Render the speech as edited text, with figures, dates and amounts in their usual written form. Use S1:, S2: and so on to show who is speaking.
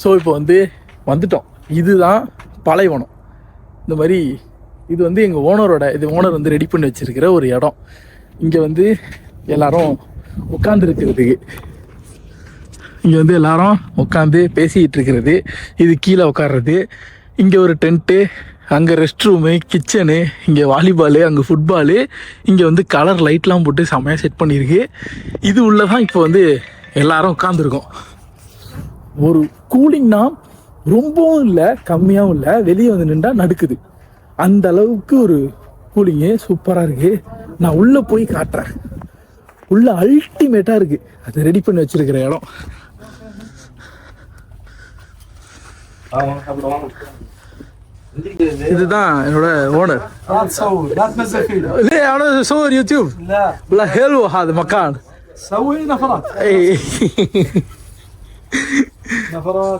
S1: So இப்போ வந்துட்டோம். இதுதான் பாலைவனம். இந்த மாதிரி இது எங்கள் ஓனர் ரெடி பண்ணி வச்சிருக்கிற ஒரு இடம். இங்கே எல்லாரும் உட்காந்துருக்கிறதுக்கு, இங்கே எல்லாரும் உட்காந்து பேசிக்கிட்டு இருக்கிறது, இது கீழே உட்கார்றது. இங்கே ஒரு டென்ட்டு, அங்கே ரெஸ்ட் ரூமு, கிச்சனு, இங்கே வாலிபாலு, அங்கே ஃபுட்பாலு, இங்கே கலர் லைட்லாம் போட்டு செம்மையாக செட் பண்ணியிருக்கு. இது உள்ள தான் இப்போ எல்லாரும் உட்காந்துருக்கோம். ஒரு கூலிங்னா ரொம்பவும் இல்லை, கம்மியாகவும் இல்லை. வெளியே நின்றா நடுக்குது, அந்த அளவுக்கு ஒரு கூலிங்கு சூப்பராக இருக்குது. நான் உள்ளே போய் காட்டுறேன். உள்ளே அல்டிமேட்டாக இருக்குது. அதை ரெடி பண்ணி வச்சிருக்கிற இடம். இதுதான் என்னோட ஓனர். ليه انا اصور يوتيوب؟ لا حلو هذا مكان.
S2: سوي نفرات. نفرات